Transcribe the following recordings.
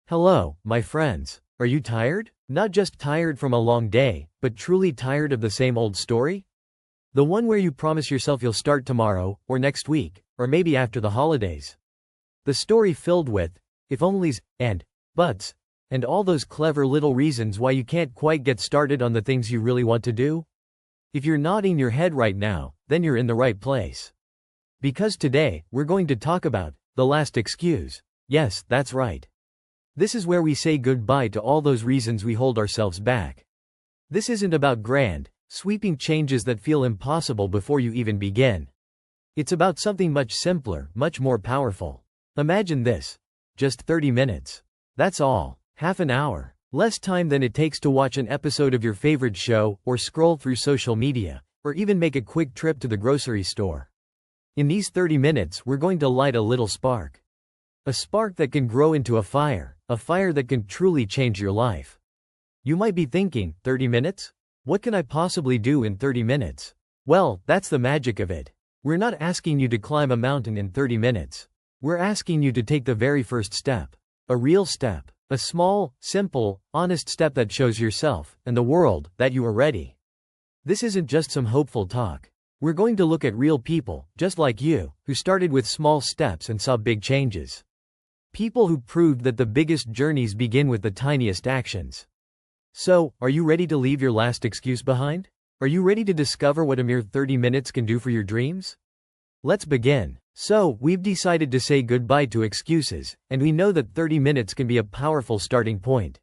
Hello, my friends. Are you tired? Not just tired from a long day, but truly tired of the same old story? The one where you promise yourself you'll start tomorrow, or next week, or maybe after the holidays. The story filled with if onlys, and buts, and all those clever little reasons why you can't quite get started on the things you really want to do? If you're nodding your head right now, then you're in the right place. Because today, we're going to talk about the last excuse. Yes, that's right. This is where we say goodbye to all those reasons we hold ourselves back. This isn't about grand, sweeping changes that feel impossible before you even begin. It's about something much simpler, much more powerful. Imagine this. Just 30 minutes. That's all. Half an hour. Less time than it takes to watch an episode of your favorite show, or scroll through social media, or even make a quick trip to the grocery store. In these 30 minutes, we're going to light a little spark. A spark that can grow into a fire that can truly change your life. You might be thinking, 30 minutes? What can I possibly do in 30 minutes? Well, that's the magic of it. We're not asking you to climb a mountain in 30 minutes. We're asking you to take the very first step. A real step. A small, simple, honest step that shows yourself, and the world, that you are ready. This isn't just some hopeful talk. We're going to look at real people, just like you, who started with small steps and saw big changes. People who proved that the biggest journeys begin with the tiniest actions. So, are you ready to leave your last excuse behind? Are you ready to discover what a mere 30 minutes can do for your dreams? Let's begin. So, we've decided to say goodbye to excuses, and we know that 30 minutes can be a powerful starting point.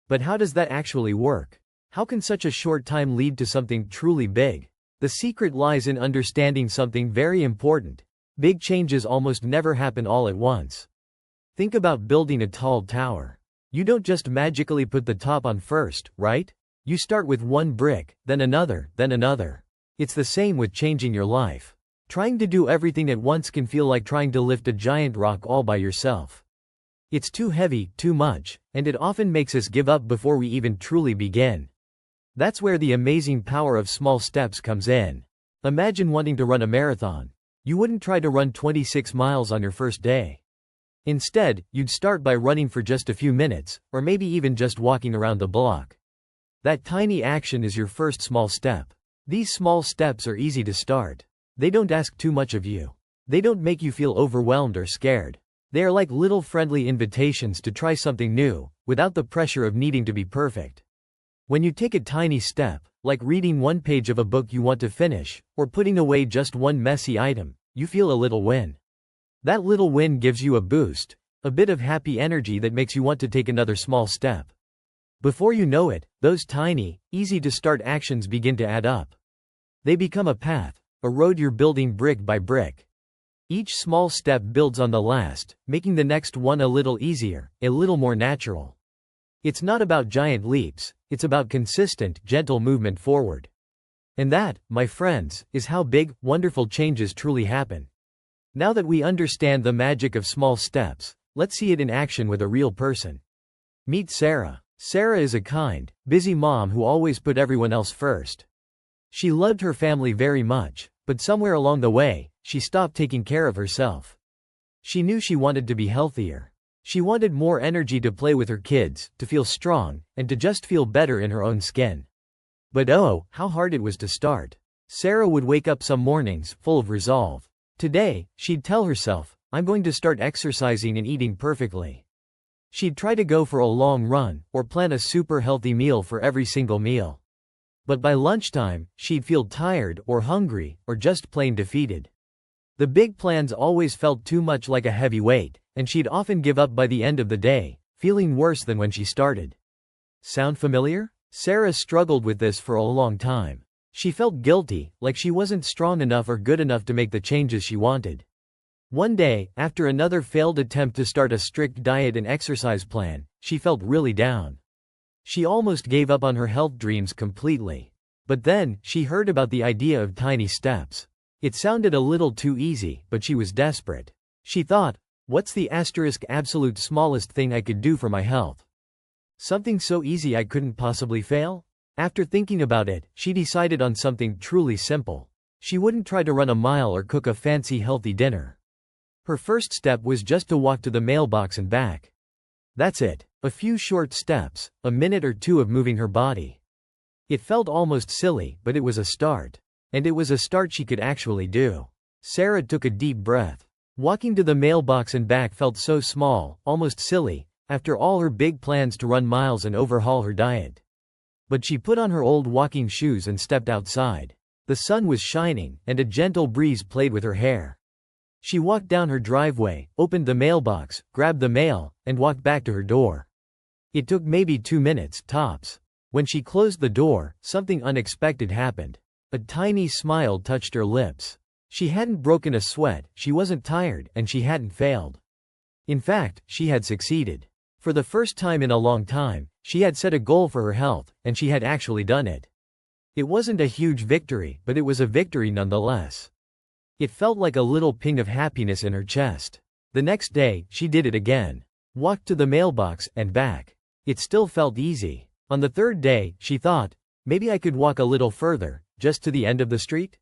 But how does that actually work? How can such a short time lead to something truly big? The secret lies in understanding something very important. Big changes almost never happen all at once. Think about building a tall tower. You don't just magically put the top on first, right? You start with one brick, then another, then another. It's the same with changing your life. Trying to do everything at once can feel like trying to lift a giant rock all by yourself. It's too heavy, too much, and it often makes us give up before we even truly begin. That's where the amazing power of small steps comes in. Imagine wanting to run a marathon. You wouldn't try to run 26 miles on your first day. Instead, you'd start by running for just a few minutes, or maybe even just walking around the block. That tiny action is your first small step. These small steps are easy to start. They don't ask too much of you. They don't make you feel overwhelmed or scared. They are like little friendly invitations to try something new, without the pressure of needing to be perfect. When you take a tiny step, like reading one page of a book you want to finish, or putting away just one messy item, you feel a little win. That little win gives you a boost, a bit of happy energy that makes you want to take another small step. Before you know it, those tiny, easy-to-start actions begin to add up. They become a path, a road you're building brick by brick. Each small step builds on the last, making the next one a little easier, a little more natural. It's not about giant leaps, it's about consistent, gentle movement forward. And that, my friends, is how big, wonderful changes truly happen. Now that we understand the magic of small steps, let's see it in action with a real person. Meet Sarah. Sarah is a kind, busy mom who always put everyone else first. She loved her family very much, but somewhere along the way, she stopped taking care of herself. She knew she wanted to be healthier. She wanted more energy to play with her kids, to feel strong, and to just feel better in her own skin. But oh, how hard it was to start. Sarah would wake up some mornings, full of resolve. Today, she'd tell herself, I'm going to start exercising and eating perfectly. She'd try to go for a long run, or plan a super healthy meal for every single meal. But by lunchtime, she'd feel tired, or hungry, or just plain defeated. The big plans always felt too much like a heavy weight, and she'd often give up by the end of the day, feeling worse than when she started. Sound familiar? Sarah struggled with this for a long time. She felt guilty, like she wasn't strong enough or good enough to make the changes she wanted. One day, after another failed attempt to start a strict diet and exercise plan, she felt really down. She almost gave up on her health dreams completely. But then, she heard about the idea of tiny steps. It sounded a little too easy, but she was desperate. She thought, what's the absolute smallest thing I could do for my health? Something so easy I couldn't possibly fail? After thinking about it, she decided on something truly simple. She wouldn't try to run a mile or cook a fancy healthy dinner. Her first step was just to walk to the mailbox and back. That's it. A few short steps, a minute or two of moving her body. It felt almost silly, but it was a start. And it was a start she could actually do. Sarah took a deep breath. Walking to the mailbox and back felt so small, almost silly, after all her big plans to run miles and overhaul her diet. But she put on her old walking shoes and stepped outside. The sun was shining, and a gentle breeze played with her hair. She walked down her driveway, opened the mailbox, grabbed the mail, and walked back to her door. It took maybe 2 minutes, tops. When she closed the door, something unexpected happened. A tiny smile touched her lips. She hadn't broken a sweat, she wasn't tired, and she hadn't failed. In fact, she had succeeded. For the first time in a long time, she had set a goal for her health, and she had actually done it. It wasn't a huge victory, but it was a victory nonetheless. It felt like a little ping of happiness in her chest. The next day, she did it again. Walked to the mailbox, and back. It still felt easy. On the third day, she thought, maybe I could walk a little further, just to the end of the street?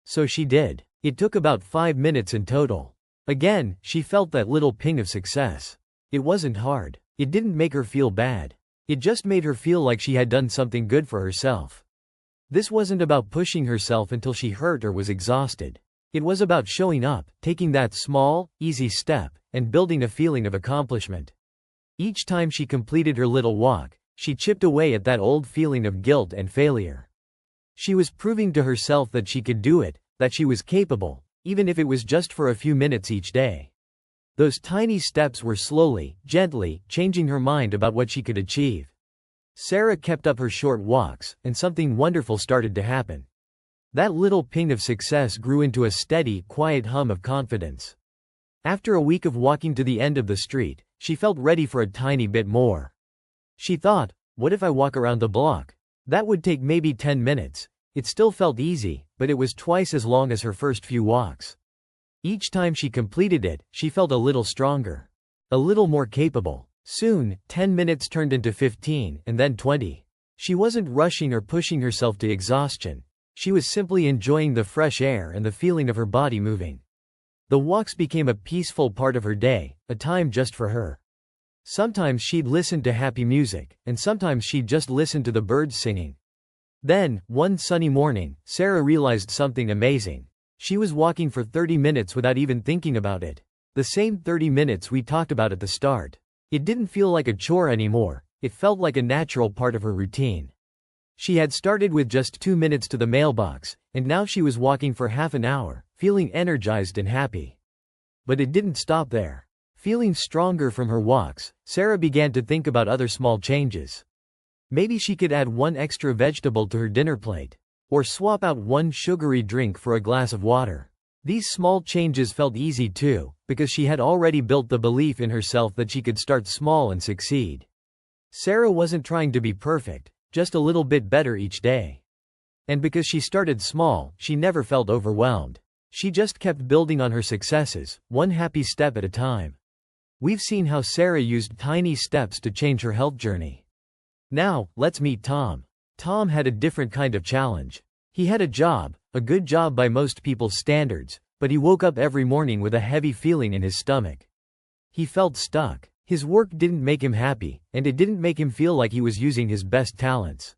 So she did. It took about 5 minutes in total. Again, she felt that little ping of success. It wasn't hard. It didn't make her feel bad. It just made her feel like she had done something good for herself. This wasn't about pushing herself until she hurt or was exhausted. It was about showing up, taking that small, easy step, and building a feeling of accomplishment. Each time she completed her little walk, she chipped away at that old feeling of guilt and failure. She was proving to herself that she could do it, that she was capable, even if it was just for a few minutes each day. Those tiny steps were slowly, gently, changing her mind about what she could achieve. Sarah kept up her short walks, and something wonderful started to happen. That little ping of success grew into a steady, quiet hum of confidence. After a week of walking to the end of the street, she felt ready for a tiny bit more. She thought, what if I walk around the block? That would take maybe 10 minutes. It still felt easy, but it was twice as long as her first few walks. Each time she completed it, she felt a little stronger. A little more capable. Soon, 10 minutes turned into 15, and then 20. She wasn't rushing or pushing herself to exhaustion. She was simply enjoying the fresh air and the feeling of her body moving. The walks became a peaceful part of her day, a time just for her. Sometimes she'd listen to happy music, and sometimes she'd just listen to the birds singing. Then, one sunny morning, Sarah realized something amazing. She was walking for 30 minutes without even thinking about it. The same 30 minutes we talked about at the start. It didn't feel like a chore anymore, it felt like a natural part of her routine. She had started with just 2 minutes to the mailbox, and now she was walking for half an hour, feeling energized and happy. But it didn't stop there. Feeling stronger from her walks, Sarah began to think about other small changes. Maybe she could add one extra vegetable to her dinner plate, or swap out one sugary drink for a glass of water. These small changes felt easy too, because she had already built the belief in herself that she could start small and succeed. Sarah wasn't trying to be perfect, just a little bit better each day. And because she started small, she never felt overwhelmed. She just kept building on her successes, one happy step at a time. We've seen how Sarah used tiny steps to change her health journey. Now, let's meet Tom. Tom had a different kind of challenge. He had a job, a good job by most people's standards, but he woke up every morning with a heavy feeling in his stomach. He felt stuck. His work didn't make him happy, and it didn't make him feel like he was using his best talents.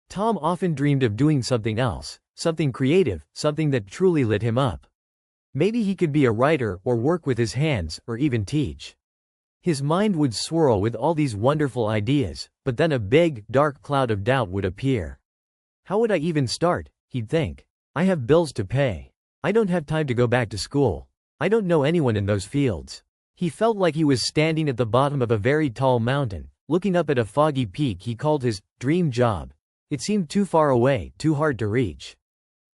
Tom often dreamed of doing something else, something creative, something that truly lit him up. Maybe he could be a writer, or work with his hands, or even teach. His mind would swirl with all these wonderful ideas, but then a big, dark cloud of doubt would appear. How would I even start? He'd think. I have bills to pay. I don't have time to go back to school. I don't know anyone in those fields. He felt like he was standing at the bottom of a very tall mountain, looking up at a foggy peak he called his dream job. It seemed too far away, too hard to reach.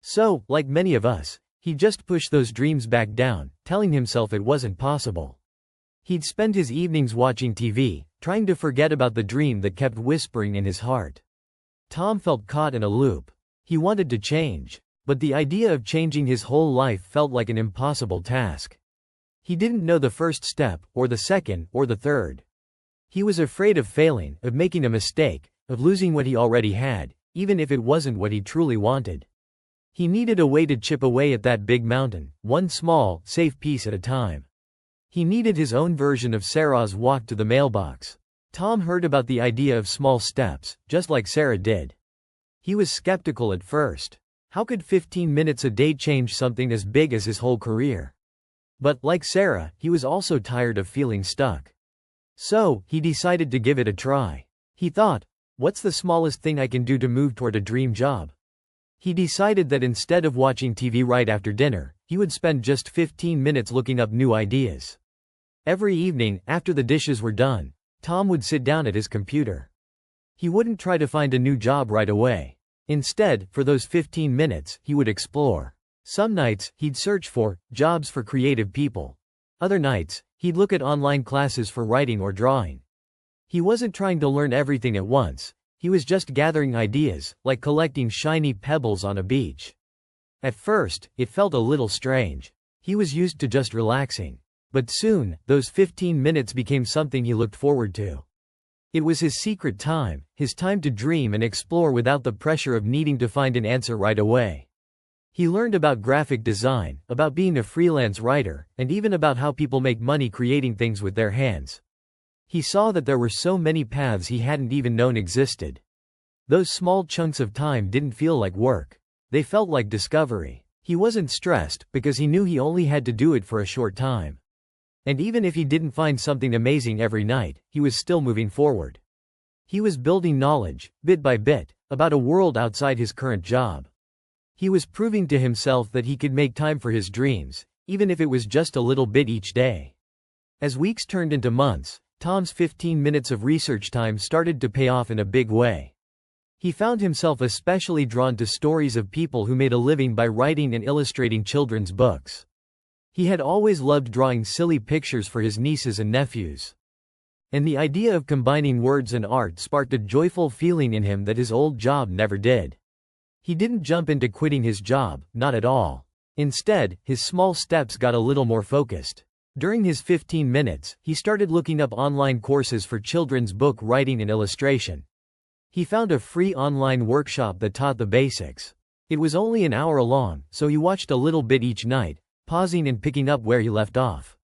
So, like many of us, he just pushed those dreams back down, telling himself it wasn't possible. He'd spend his evenings watching TV, trying to forget about the dream that kept whispering in his heart. Tom felt caught in a loop. He wanted to change, but the idea of changing his whole life felt like an impossible task. He didn't know the first step, or the second, or the third. He was afraid of failing, of making a mistake, of losing what he already had, even if it wasn't what he truly wanted. He needed a way to chip away at that big mountain, one small, safe piece at a time. He needed his own version of Sarah's walk to the mailbox. Tom heard about the idea of small steps, just like Sarah did. He was skeptical at first. How could 15 minutes a day change something as big as his whole career? But, like Sarah, he was also tired of feeling stuck. So, he decided to give it a try. He thought, what's the smallest thing I can do to move toward a dream job? He decided that instead of watching TV right after dinner, he would spend just 15 minutes looking up new ideas. Every evening, after the dishes were done, Tom would sit down at his computer. He wouldn't try to find a new job right away. Instead, for those 15 minutes, he would explore. Some nights, he'd search for jobs for creative people. Other nights, he'd look at online classes for writing or drawing. He wasn't trying to learn everything at once. He was just gathering ideas, like collecting shiny pebbles on a beach. At first, it felt a little strange. He was used to just relaxing. But soon, those 15 minutes became something he looked forward to. It was his secret time, his time to dream and explore without the pressure of needing to find an answer right away. He learned about graphic design, about being a freelance writer, and even about how people make money creating things with their hands. He saw that there were so many paths he hadn't even known existed. Those small chunks of time didn't feel like work. They felt like discovery. He wasn't stressed, because he knew he only had to do it for a short time. And even if he didn't find something amazing every night, he was still moving forward. He was building knowledge, bit by bit, about a world outside his current job. He was proving to himself that he could make time for his dreams, even if it was just a little bit each day. As weeks turned into months, Tom's 15 minutes of research time started to pay off in a big way. He found himself especially drawn to stories of people who made a living by writing and illustrating children's books. He had always loved drawing silly pictures for his nieces and nephews. And the idea of combining words and art sparked a joyful feeling in him that his old job never did. He didn't jump into quitting his job, not at all. Instead, his small steps got a little more focused. During his 15 minutes, he started looking up online courses for children's book writing and illustration. He found a free online workshop that taught the basics. It was only an hour long, so he watched a little bit each night, pausing and picking up where he left off.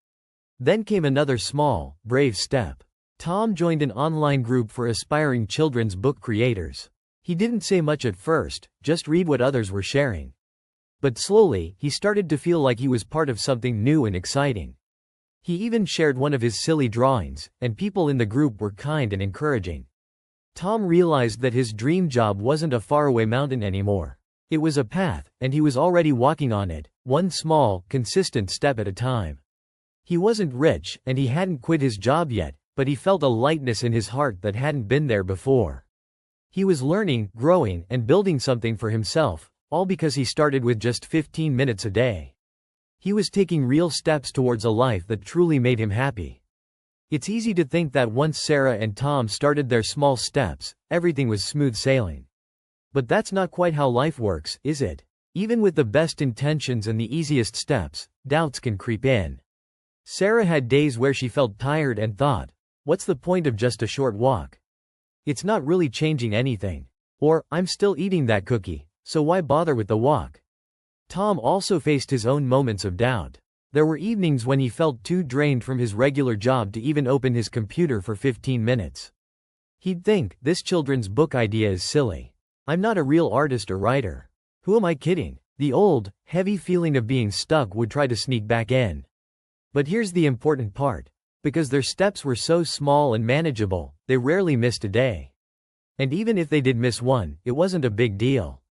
Then came another small, brave step. Tom joined an online group for aspiring children's book creators. He didn't say much at first, just read what others were sharing. But slowly, he started to feel like he was part of something new and exciting. He even shared one of his silly drawings, and people in the group were kind and encouraging. Tom realized that his dream job wasn't a faraway mountain anymore. It was a path, and he was already walking on it, one small, consistent step at a time. He wasn't rich, and he hadn't quit his job yet, but he felt a lightness in his heart that hadn't been there before. He was learning, growing, and building something for himself, all because he started with just 15 minutes a day. He was taking real steps towards a life that truly made him happy. It's easy to think that once Sarah and Tom started their small steps, everything was smooth sailing. But that's not quite how life works, is it? Even with the best intentions and the easiest steps, doubts can creep in. Sarah had days where she felt tired and thought, what's the point of just a short walk? It's not really changing anything. Or, I'm still eating that cookie, so why bother with the walk? Tom also faced his own moments of doubt. There were evenings when he felt too drained from his regular job to even open his computer for 15 minutes. He'd think, this children's book idea is silly. I'm not a real artist or writer. Who am I kidding? The old, heavy feeling of being stuck would try to sneak back in. But here's the important part. Because their steps were so small and manageable, they rarely missed a day. And even if they did miss one, it wasn't a big deal.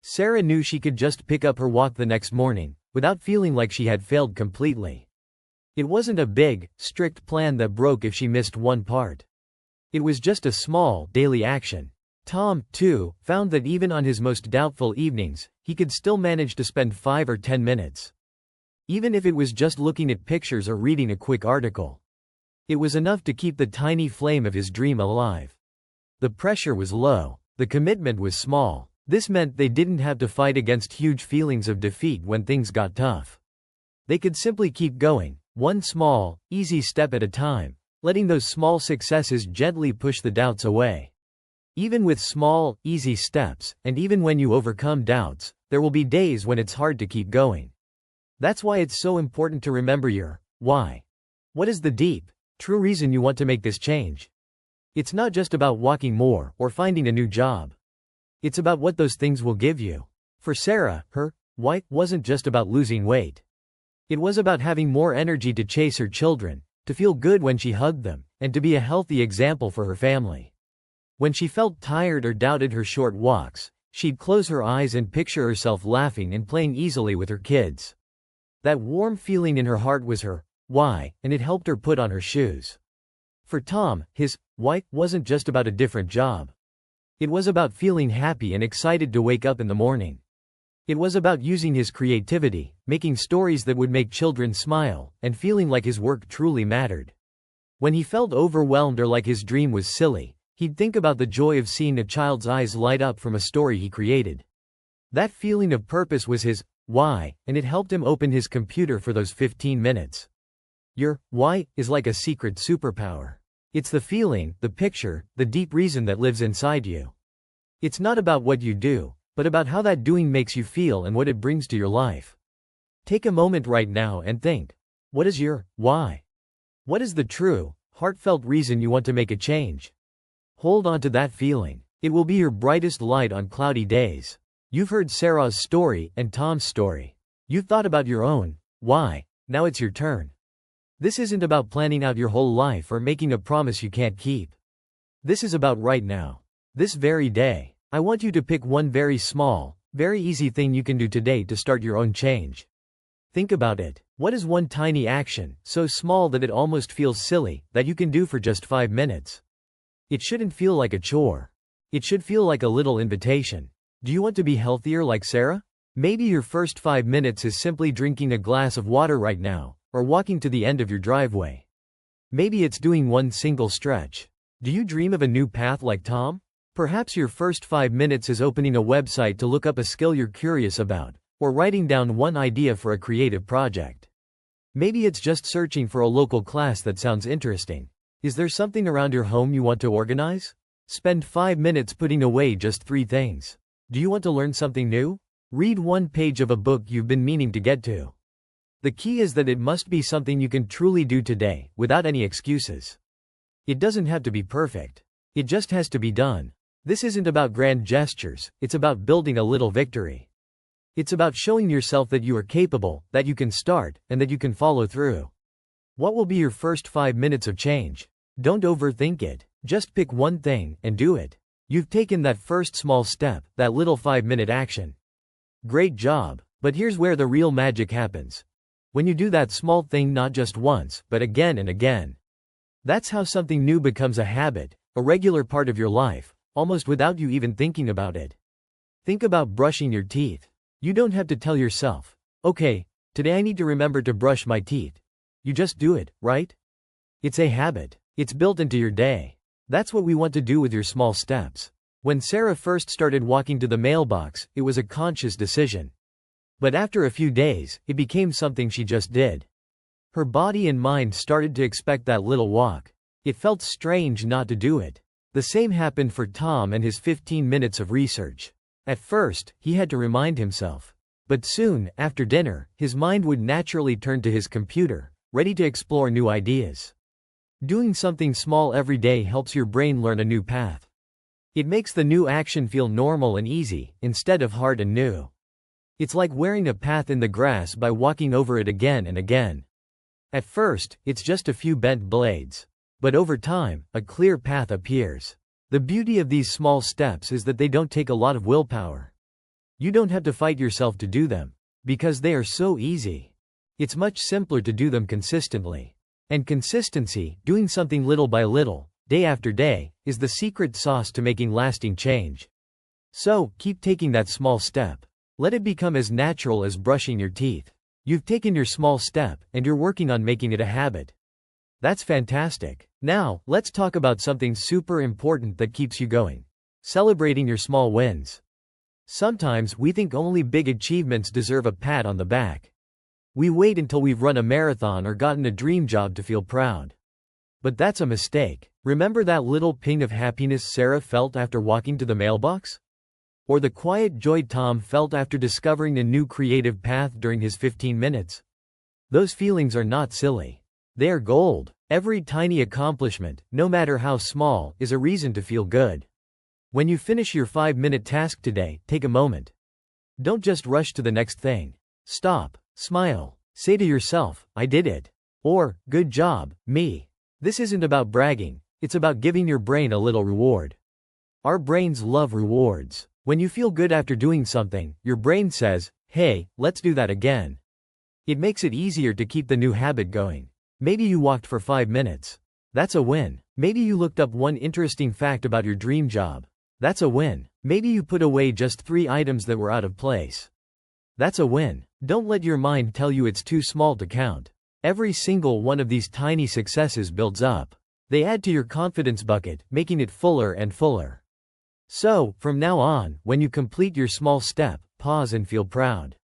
Sarah knew she could just pick up her walk the next morning, without feeling like she had failed completely. It wasn't a big, strict plan that broke if she missed one part. It was just a small, daily action. Tom, too, found that even on his most doubtful evenings, he could still manage to spend 5 or 10 minutes. Even if it was just looking at pictures or reading a quick article. It was enough to keep the tiny flame of his dream alive. The pressure was low. The commitment was small. This meant they didn't have to fight against huge feelings of defeat when things got tough. They could simply keep going, one small, easy step at a time, letting those small successes gently push the doubts away. Even with small, easy steps, and even when you overcome doubts, there will be days when it's hard to keep going. That's why it's so important to remember your why. What is the deep, true reason you want to make this change? It's not just about walking more or finding a new job. It's about what those things will give you. For Sarah, her why wasn't just about losing weight. It was about having more energy to chase her children, to feel good when she hugged them, and to be a healthy example for her family. When she felt tired or doubted her short walks, she'd close her eyes and picture herself laughing and playing easily with her kids. That warm feeling in her heart was her why, and it helped her put on her shoes. For Tom, his why wasn't just about a different job. It was about feeling happy and excited to wake up in the morning. It was about using his creativity, making stories that would make children smile, and feeling like his work truly mattered. When he felt overwhelmed or like his dream was silly, he'd think about the joy of seeing a child's eyes light up from a story he created. That feeling of purpose was his why, and it helped him open his computer for those 15 minutes. Your why is like a secret superpower. It's the feeling, the picture, the deep reason that lives inside you. It's not about what you do, but about how that doing makes you feel and what it brings to your life. Take a moment right now and think. What is your why? What is the true, heartfelt reason you want to make a change? Hold on to that feeling. It will be your brightest light on cloudy days. You've heard Sarah's story and Tom's story. You've thought about your own why. Now it's your turn. This isn't about planning out your whole life or making a promise you can't keep. This is about right now. This very day. I want you to pick one very small, very easy thing you can do today to start your own change. Think about it. What is one tiny action, so small that it almost feels silly, that you can do for just 5 minutes? It shouldn't feel like a chore. It should feel like a little invitation. Do you want to be healthier like Sarah? Maybe your first 5 minutes is simply drinking a glass of water right now, or walking to the end of your driveway. Maybe it's doing one single stretch. Do you dream of a new path like Tom? Perhaps your first 5 minutes is opening a website to look up a skill you're curious about, or writing down one idea for a creative project. Maybe it's just searching for a local class that sounds interesting. Is there something around your home you want to organize? Spend 5 minutes putting away just 3 things. Do you want to learn something new? Read one page of a book you've been meaning to get to. The key is that it must be something you can truly do today, without any excuses. It doesn't have to be perfect. It just has to be done. This isn't about grand gestures, it's about building a little victory. It's about showing yourself that you are capable, that you can start, and that you can follow through. What will be your first 5 minutes of change? Don't overthink it. Just pick one thing, and do it. You've taken that first small step, that little 5-minute action. Great job. But here's where the real magic happens. When you do that small thing not just once, but again and again. That's how something new becomes a habit, a regular part of your life, almost without you even thinking about it. Think about brushing your teeth. You don't have to tell yourself, okay, today I need to remember to brush my teeth. You just do it, right? It's a habit. It's built into your day. That's what we want to do with your small steps. When Sarah first started walking to the mailbox, it was a conscious decision. But after a few days, it became something she just did. Her body and mind started to expect that little walk. It felt strange not to do it. The same happened for Tom and his 15 minutes of research. At first, he had to remind himself. But soon, after dinner, his mind would naturally turn to his computer, ready to explore new ideas. Doing something small every day helps your brain learn a new path. It makes the new action feel normal and easy, instead of hard and new. It's like wearing a path in the grass by walking over it again and again. At first, it's just a few bent blades. But over time, a clear path appears. The beauty of these small steps is that they don't take a lot of willpower. You don't have to fight yourself to do them, because they are so easy. It's much simpler to do them consistently. And consistency, doing something little by little, day after day, is the secret sauce to making lasting change. So, keep taking that small step. Let it become as natural as brushing your teeth. You've taken your small step, and you're working on making it a habit. That's fantastic. Now, let's talk about something super important that keeps you going. Celebrating your small wins. Sometimes we think only big achievements deserve a pat on the back. We wait until we've run a marathon or gotten a dream job to feel proud. But that's a mistake. Remember that little ping of happiness Sarah felt after walking to the mailbox? Or the quiet joy Tom felt after discovering a new creative path during his 15 minutes? Those feelings are not silly. They are gold. Every tiny accomplishment, no matter how small, is a reason to feel good. When you finish your 5-minute task today, take a moment. Don't just rush to the next thing. Stop, smile, say to yourself, I did it. Or, good job, me. This isn't about bragging, it's about giving your brain a little reward. Our brains love rewards. When you feel good after doing something, your brain says, hey, let's do that again. It makes it easier to keep the new habit going. Maybe you walked for 5 minutes. That's a win. Maybe you looked up one interesting fact about your dream job. That's a win. Maybe you put away just 3 items that were out of place. That's a win. Don't let your mind tell you it's too small to count. Every single one of these tiny successes builds up. They add to your confidence bucket, making it fuller and fuller. So, from now on, when you complete your small step, pause and feel proud.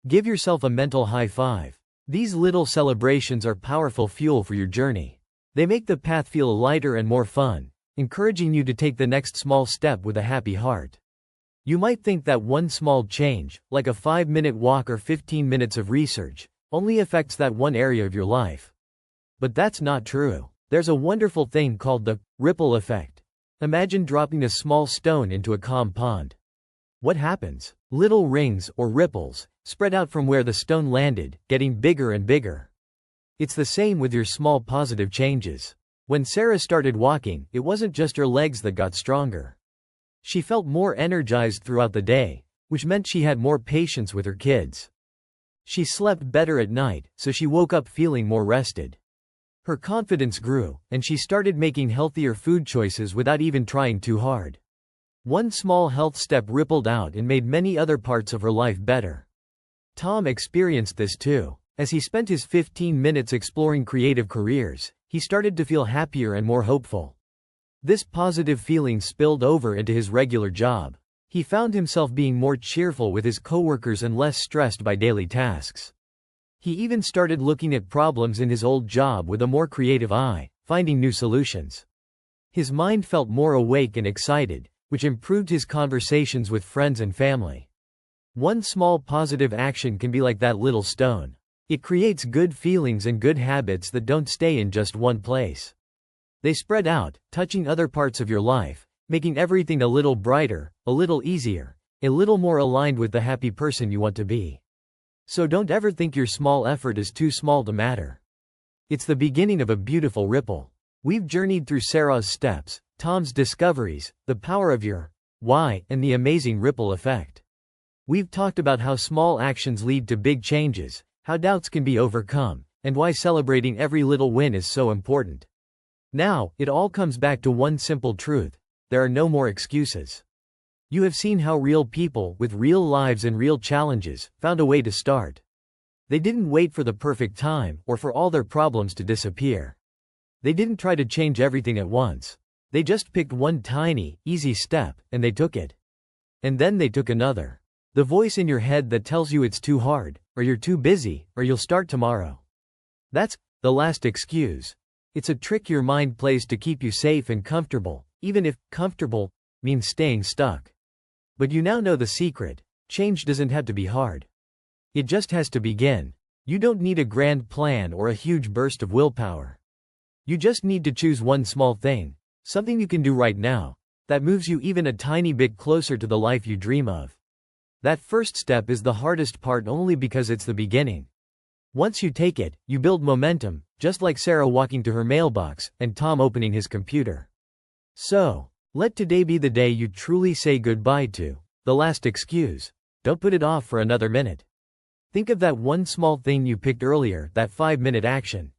Give yourself a mental high five. These little celebrations are powerful fuel for your journey. They make the path feel lighter and more fun, encouraging you to take the next small step with a happy heart. You might think that one small change, like a 5-minute walk or 15 minutes of research, only affects that one area of your life. But that's not true. There's a wonderful thing called the ripple effect. Imagine dropping a small stone into a calm pond. What happens? Little rings, or ripples, spread out from where the stone landed, getting bigger and bigger. It's the same with your small positive changes. When Sarah started walking, it wasn't just her legs that got stronger. She felt more energized throughout the day, which meant she had more patience with her kids. She slept better at night, so she woke up feeling more rested. Her confidence grew, and she started making healthier food choices without even trying too hard. One small health step rippled out and made many other parts of her life better. Tom experienced this too. As he spent his 15 minutes exploring creative careers, he started to feel happier and more hopeful. This positive feeling spilled over into his regular job. He found himself being more cheerful with his coworkers and less stressed by daily tasks. He even started looking at problems in his old job with a more creative eye, finding new solutions. His mind felt more awake and excited, which improved his conversations with friends and family. One small positive action can be like that little stone. It creates good feelings and good habits that don't stay in just one place. They spread out, touching other parts of your life, making everything a little brighter, a little easier, a little more aligned with the happy person you want to be. So don't ever think your small effort is too small to matter. It's the beginning of a beautiful ripple. We've journeyed through Sarah's steps, Tom's discoveries, the power of your why, and the amazing ripple effect. We've talked about how small actions lead to big changes, how doubts can be overcome, and why celebrating every little win is so important. Now, it all comes back to one simple truth: there are no more excuses. You have seen how real people, with real lives and real challenges, found a way to start. They didn't wait for the perfect time, or for all their problems to disappear. They didn't try to change everything at once. They just picked one tiny, easy step, and they took it. And then they took another. The voice in your head that tells you it's too hard, or you're too busy, or you'll start tomorrow. That's the last excuse. It's a trick your mind plays to keep you safe and comfortable, even if comfortable means staying stuck. But you now know the secret. Change doesn't have to be hard. It just has to begin. You don't need a grand plan or a huge burst of willpower. You just need to choose one small thing, something you can do right now, that moves you even a tiny bit closer to the life you dream of. That first step is the hardest part only because it's the beginning. Once you take it, you build momentum, just like Sarah walking to her mailbox, and Tom opening his computer. So, let today be the day you truly say goodbye to the last excuse. Don't put it off for another minute. Think of that one small thing you picked earlier, that 5-minute action.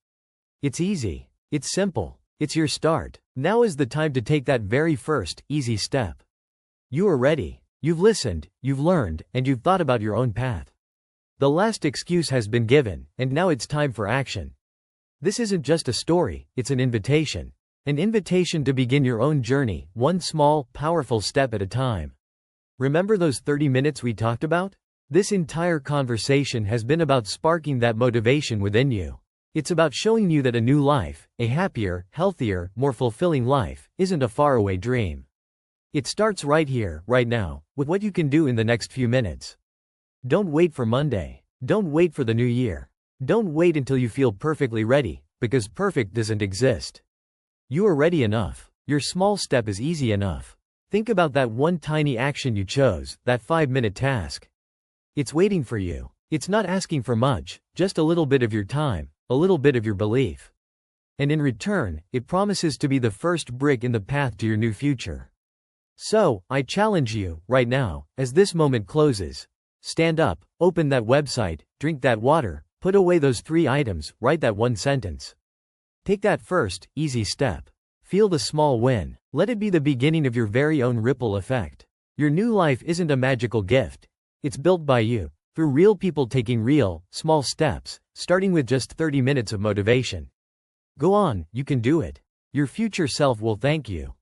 It's easy. It's simple. It's your start. Now is the time to take that very first, easy step. You are ready. You've listened, you've learned, and you've thought about your own path. The last excuse has been given, and now it's time for action. This isn't just a story, it's an invitation. An invitation to begin your own journey, one small, powerful step at a time. Remember those 30 minutes we talked about? This entire conversation has been about sparking that motivation within you. It's about showing you that a new life, a happier, healthier, more fulfilling life, isn't a faraway dream. It starts right here, right now, with what you can do in the next few minutes. Don't wait for Monday. Don't wait for the new year. Don't wait until you feel perfectly ready. because perfect doesn't exist. You are ready enough. Your small step is easy enough. Think about that one tiny action you chose, that 5-minute task. It's waiting for you. It's not asking for much, just a little bit of your time, a little bit of your belief. And in return, it promises to be the first brick in the path to your new future. So, I challenge you, right now, as this moment closes. Stand up, open that website, drink that water, put away those 3 items, write that one sentence. Take that first, easy step. Feel the small win. Let it be the beginning of your very own ripple effect. Your new life isn't a magical gift. It's built by you, through real people taking real, small steps, starting with just 30 minutes of motivation. Go on, you can do it. Your future self will thank you.